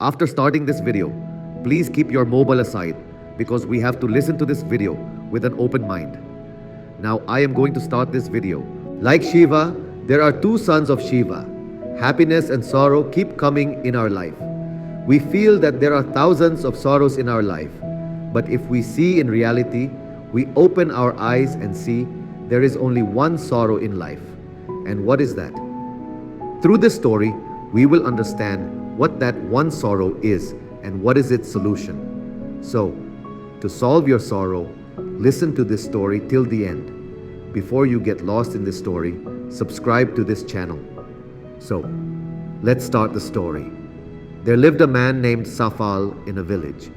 After starting this video, please keep your mobile aside because we have to listen to this video with an open mind. Now I am going to start this video. Like Shiva, there are two sons of Shiva. Happiness and sorrow keep coming in our life. We feel that there are thousands of sorrows in our life. But if we see in reality, we open our eyes and see there is only one sorrow in life. And what is that? Through this story, we will understand what that one sorrow is and what is its solution. So, to solve your sorrow, listen to this story till the end. Before you get lost in this story, subscribe to this channel. So, let's start the story. There lived a man named Safal in a village.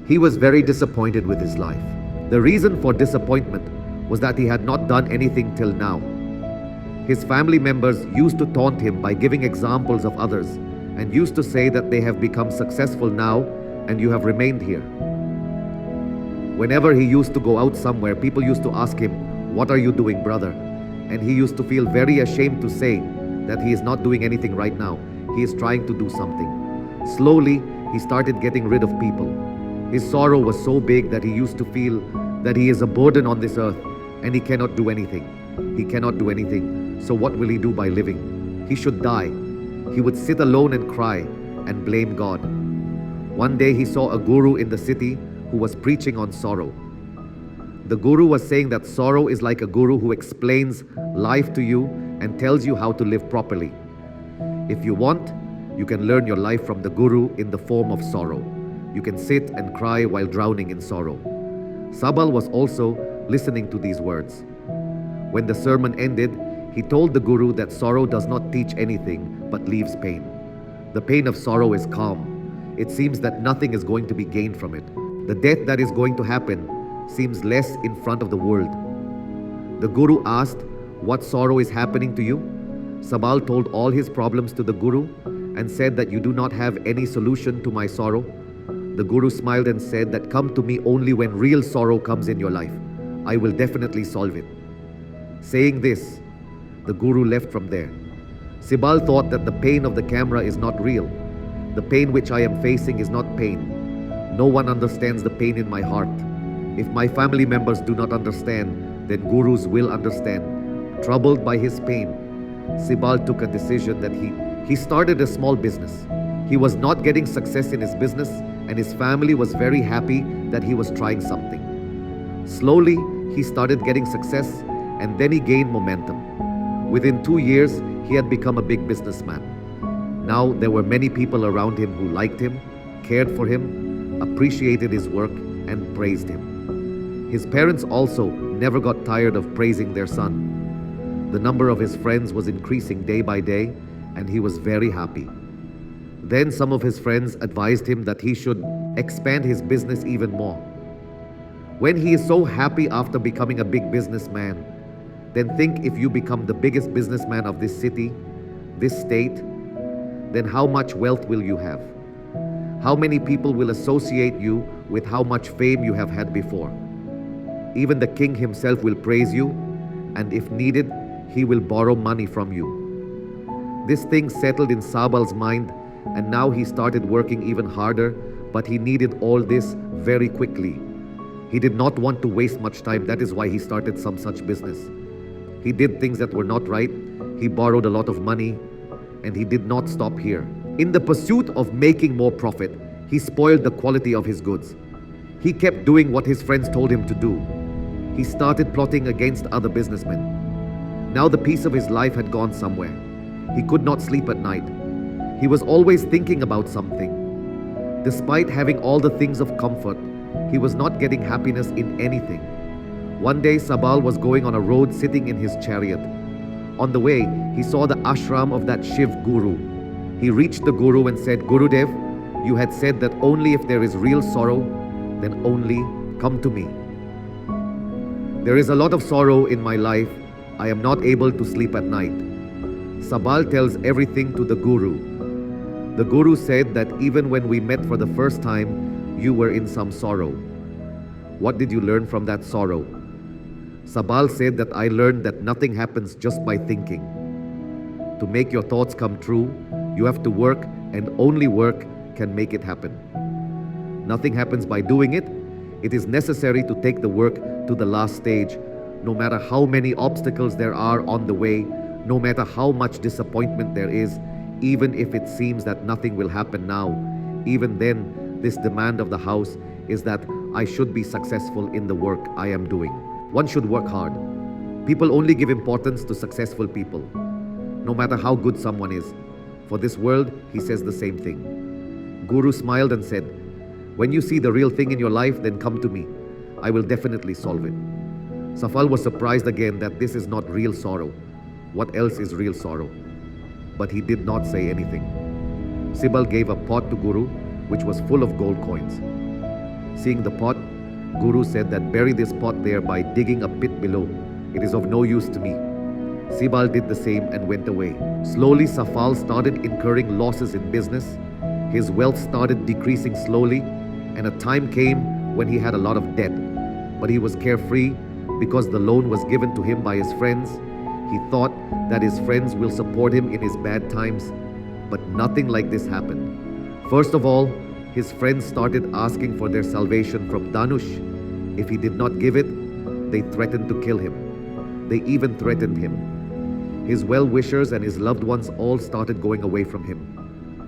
He was very disappointed with his life. The reason for disappointment was that he had not done anything till now. His family members used to taunt him by giving examples of others and used to say that they have become successful now and you have remained here. Whenever he used to go out somewhere, people used to ask him, "What are you doing, brother?" And he used to feel very ashamed to say that he is not doing anything right now. He is trying to do something. Slowly, he started getting rid of people. His sorrow was so big that he used to feel that he is a burden on this earth and he cannot do anything. He cannot do anything. So what will he do by living? He should die. He would sit alone and cry and blame God. One day he saw a guru in the city who was preaching on sorrow. The guru was saying that sorrow is like a guru who explains life to you and tells you how to live properly. If you want, you can learn your life from the guru in the form of sorrow. You can sit and cry while drowning in sorrow. Safal was also listening to these words. When the sermon ended, he told the guru that sorrow does not teach anything but leaves pain. The pain of sorrow is calm. It seems that nothing is going to be gained from it. The death that is going to happen seems less in front of the world. The guru asked, "What sorrow is happening to you?" Safal told all his problems to the guru and said that you do not have any solution to my sorrow. The guru smiled and said that come to me only when real sorrow comes in your life. I will definitely solve it. Saying this, the guru left from there. Safal thought that the pain of the camera is not real. The pain which I am facing is not pain. No one understands the pain in my heart. If my family members do not understand, then gurus will understand. Troubled by his pain, Safal took a decision that he started a small business. He was not getting success in his business and his family was very happy that he was trying something. Slowly, he started getting success and then he gained momentum. Within 2 years, he had become a big businessman. Now there were many people around him who liked him, cared for him, appreciated his work and praised him. His parents also never got tired of praising their son. The number of his friends was increasing day by day and he was very happy. Then some of his friends advised him that he should expand his business even more. When he is so happy after becoming a big businessman, then think if you become the biggest businessman of this city, this state, then how much wealth will you have? How many people will associate you with how much fame you have had before? Even the king himself will praise you, and if needed, he will borrow money from you. This thing settled in Safal's mind, and now he started working even harder, but he needed all this very quickly. He did not want to waste much time. That is why he started some such business. He did things that were not right. He borrowed a lot of money, and he did not stop here. In the pursuit of making more profit, he spoiled the quality of his goods. He kept doing what his friends told him to do. He started plotting against other businessmen. Now the peace of his life had gone somewhere. He could not sleep at night. He was always thinking about something. Despite having all the things of comfort, he was not getting happiness in anything. One day, Safal was going on a road sitting in his chariot. On the way, he saw the ashram of that Shiv guru. He reached the guru and said, "Gurudev, you had said that only if there is real sorrow, then only come to me. There is a lot of sorrow in my life. I am not able to sleep at night." Safal tells everything to the guru. The guru said that even when we met for the first time, you were in some sorrow. What did you learn from that sorrow? Safal said that I learned that nothing happens just by thinking. To make your thoughts come true, you have to work, and only work can make it happen. Nothing happens by doing it. It is necessary to take the work to the last stage, no matter how many obstacles there are on the way, no matter how much disappointment there is, even if it seems that nothing will happen now. Even then, this demand of the house is that I should be successful in the work I am doing. One should work hard. People only give importance to successful people, no matter how good someone is. For this world, he says the same thing. Guru smiled and said, "When you see the real thing in your life, then come to me. I will definitely solve it." Safal was surprised again that this is not real sorrow. What else is real sorrow? But he did not say anything. Sibal gave a pot to Guru, which was full of gold coins. Seeing the pot, Guru said that bury this pot there by digging a pit below. It is of no use to me. Sibal did the same and went away. Slowly, Safal started incurring losses in business. His wealth started decreasing slowly, and a time came when he had a lot of debt. But he was carefree because the loan was given to him by his friends. He thought that his friends will support him in his bad times, but nothing like this happened. First of all, his friends started asking for their salvation from Dhanush. If he did not give it, they threatened to kill him. They even threatened him. His well-wishers and his loved ones all started going away from him.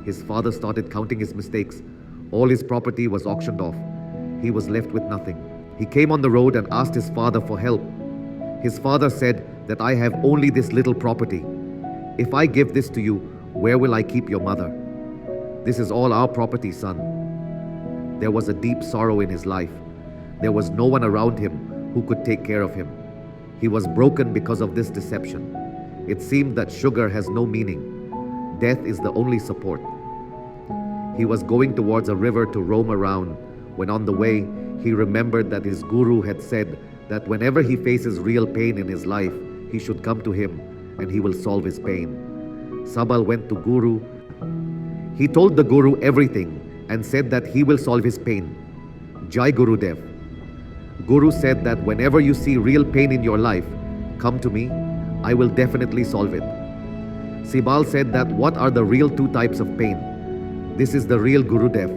His father started counting his mistakes. All his property was auctioned off. He was left with nothing. He came on the road and asked his father for help. His father said that I have only this little property. If I give this to you, where will I keep your mother? This is all our property, son. There was a deep sorrow in his life. There was no one around him who could take care of him. He was broken because of this deception. It seemed that sugar has no meaning. Death is the only support. He was going towards a river to roam around when on the way he remembered that his guru had said that whenever he faces real pain in his life, he should come to him and he will solve his pain. Sabal went to Guru. He told the Guru everything and said that he will solve his pain. Jai Gurudev. Guru said that whenever you see real pain in your life, come to me, I will definitely solve it. Sibal said that what are the real two types of pain? This is the real Gurudev.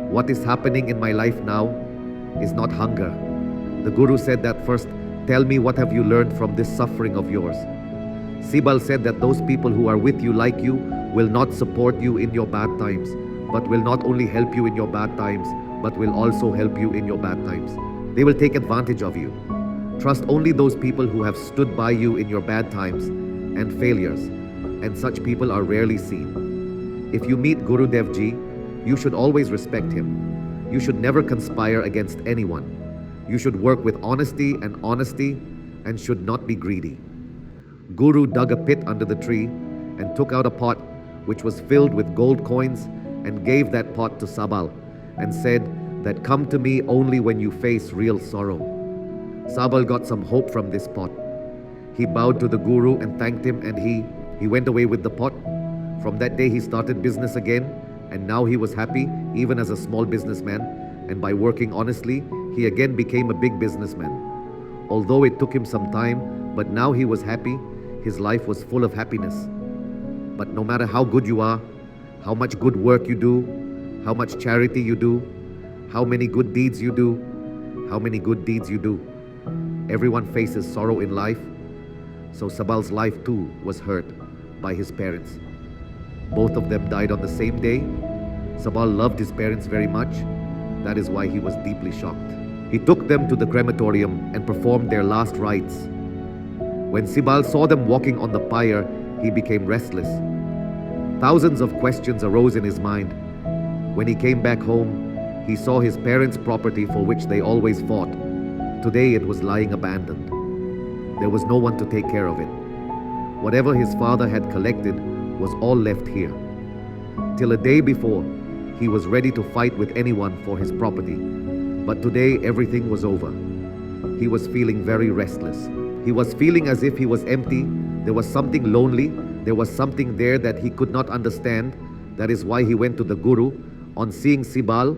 What is happening in my life now is not hunger. The Guru said that first, tell me what have you learned from this suffering of yours. Sibal said that those people who are with you like you will not support you in your bad times, but will not only help you in your bad times, but will also help you in your bad times. They will take advantage of you. Trust only those people who have stood by you in your bad times and failures, and such people are rarely seen. If you meet Gurudev Ji, you should always respect him. You should never conspire against anyone. You should work with honesty and should not be greedy. Guru dug a pit under the tree and took out a pot which was filled with gold coins and gave that pot to Sabal and said that come to me only when you face real sorrow. Sabal got some hope from this pot. He bowed to the Guru and thanked him, and he went away with the pot. From that day he started business again, and now he was happy even as a small businessman, and by working honestly he again became a big businessman. Although it took him some time, but now he was happy. His life was full of happiness. But no matter how good you are, how much good work you do, how much charity you do, how many good deeds you do, everyone faces sorrow in life. So Sabal's life too was hurt by his parents. Both of them died on the same day. Sabal loved his parents very much. That is why he was deeply shocked. He took them to the crematorium and performed their last rites. When Sibal saw them walking on the pyre, he became restless. Thousands of questions arose in his mind. When he came back home, he saw his parents' property for which they always fought. Today it was lying abandoned. There was no one to take care of it. Whatever his father had collected was all left here. Till a day before, he was ready to fight with anyone for his property. But today everything was over. He was feeling very restless. He was feeling as if he was empty. There was something lonely. There was something there that he could not understand. That is why he went to the Guru. On seeing Sibal,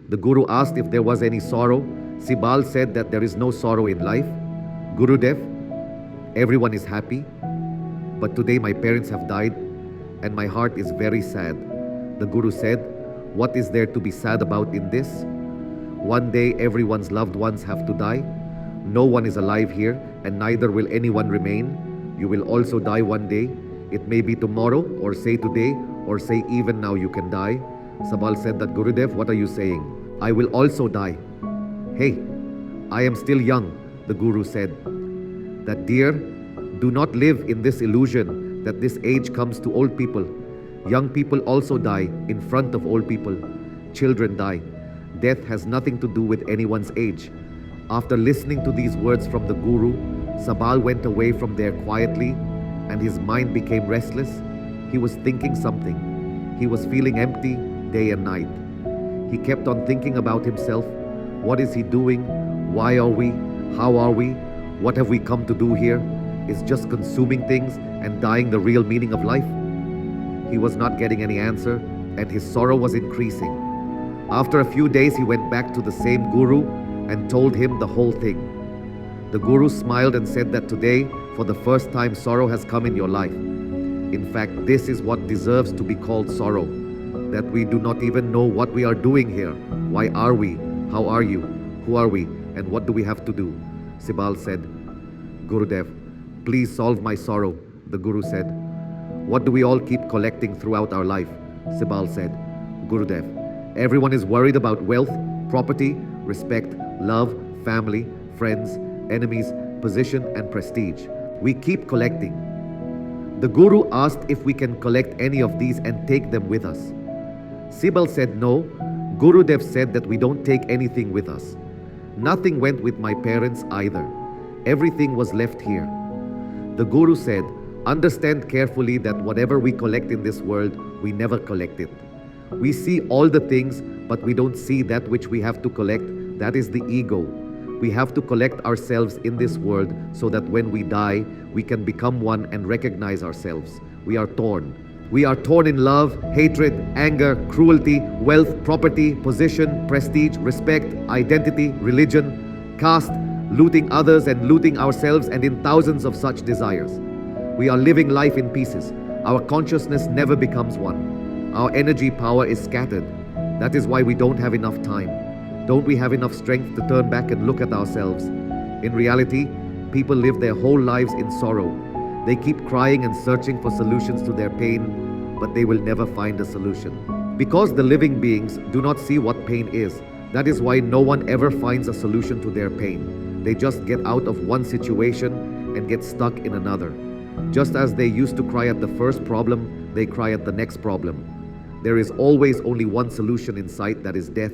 the Guru asked if there was any sorrow. Sibal said that there is no sorrow in life. Gurudev, everyone is happy. But today my parents have died and my heart is very sad. The Guru said, What is there to be sad about in this? One day everyone's loved ones have to die. No one is alive here, and neither will anyone remain. You will also die one day. It may be tomorrow, or say today, or say even now you can die. Safal said that, Gurudev, what are you saying? I will also die. Hey, I am still young, the Guru said. That dear, do not live in this illusion that this age comes to old people. Young people also die in front of old people. Children die. Death has nothing to do with anyone's age. After listening to these words from the Guru, Safal went away from there quietly, and his mind became restless. He was thinking something. He was feeling empty day and night. He kept on thinking about himself. What is he doing? Why are we? How are we? What have we come to do here? Is just consuming things and dying the real meaning of life? He was not getting any answer, and his sorrow was increasing. After a few days, he went back to the same Guru and told him the whole thing. The Guru smiled and said that today, for the first time, sorrow has come in your life. In fact, this is what deserves to be called sorrow, that we do not even know what we are doing here. Why are we? How are you? Who are we? And what do we have to do? Safal said, Gurudev, please solve my sorrow, the Guru said. What do we all keep collecting throughout our life? Safal said, Gurudev, everyone is worried about wealth, property, respect, love, family, friends, enemies, position, and prestige. We keep collecting. The Guru asked if we can collect any of these and take them with us. Safal said no. Gurudev said that we don't take anything with us. Nothing went with my parents either. Everything was left here. The Guru said, understand carefully that whatever we collect in this world, we never collect it. We see all the things, but we don't see that which we have to collect. That is the ego. We have to collect ourselves in this world so that when we die, we can become one and recognize ourselves. We are torn. We are torn in love, hatred, anger, cruelty, wealth, property, position, prestige, respect, identity, religion, caste, looting others and looting ourselves, and in thousands of such desires. We are living life in pieces. Our consciousness never becomes one. Our energy power is scattered. That is why we don't have enough time. Don't we have enough strength to turn back and look at ourselves? In reality, people live their whole lives in sorrow. They keep crying and searching for solutions to their pain, but they will never find a solution. Because the living beings do not see what pain is, that is why no one ever finds a solution to their pain. They just get out of one situation and get stuck in another. Just as they used to cry at the first problem, they cry at the next problem. There is always only one solution in sight, that is death,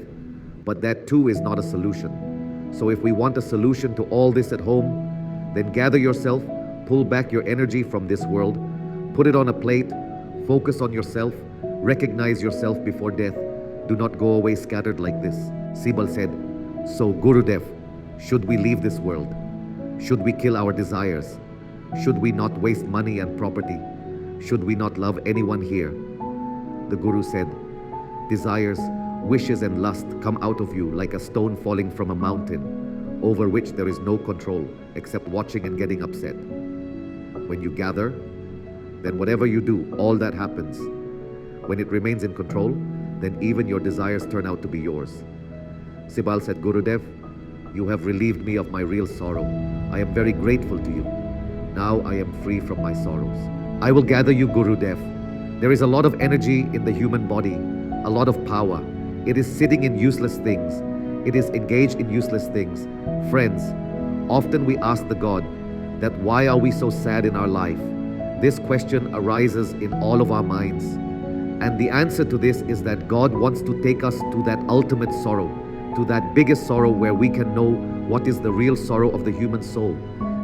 but that too is not a solution. So if we want a solution to all this at home, then gather yourself, pull back your energy from this world, put it on a plate, focus on yourself, recognize yourself before death. Do not go away scattered like this. Safal said, so Gurudev, should we leave this world? Should we kill our desires? Should we not waste money and property? Should we not love anyone here? The Guru said, desires, wishes and lust come out of you like a stone falling from a mountain, over which there is no control except watching and getting upset. When you gather, then whatever you do, all that happens. When it remains in control, then even your desires turn out to be yours. Safal said, Gurudev, you have relieved me of my real sorrow. I am very grateful to you. Now I am free from my sorrows. I will gather you, Gurudev. There is a lot of energy in the human body, a lot of power. It is sitting in useless things. It is engaged in useless things. Friends, often we ask the God that why are we so sad in our life? This question arises in all of our minds. And the answer to this is that God wants to take us to that ultimate sorrow, to that biggest sorrow where we can know what is the real sorrow of the human soul.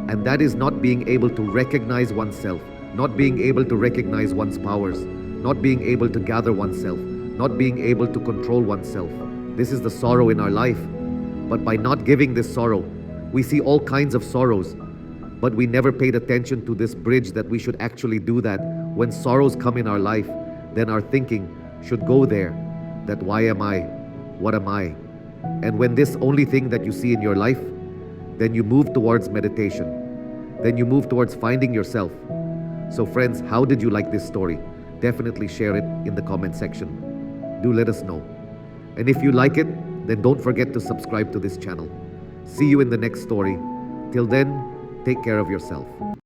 And that is not being able to recognize oneself, not being able to recognize one's powers, not being able to gather oneself, not being able to control oneself. This is the sorrow in our life. But by not giving this sorrow, we see all kinds of sorrows. But we never paid attention to this bridge that we should actually do that. When sorrows come in our life, then our thinking should go there. That why am I? What am I? And when this only thing that you see in your life, then you move towards meditation. Then you move towards finding yourself. So friends, how did you like this story? Definitely share it in the comment section. do let us know. And if you like it, then don't forget to subscribe to this channel. See you in the next story. Till then, take care of yourself.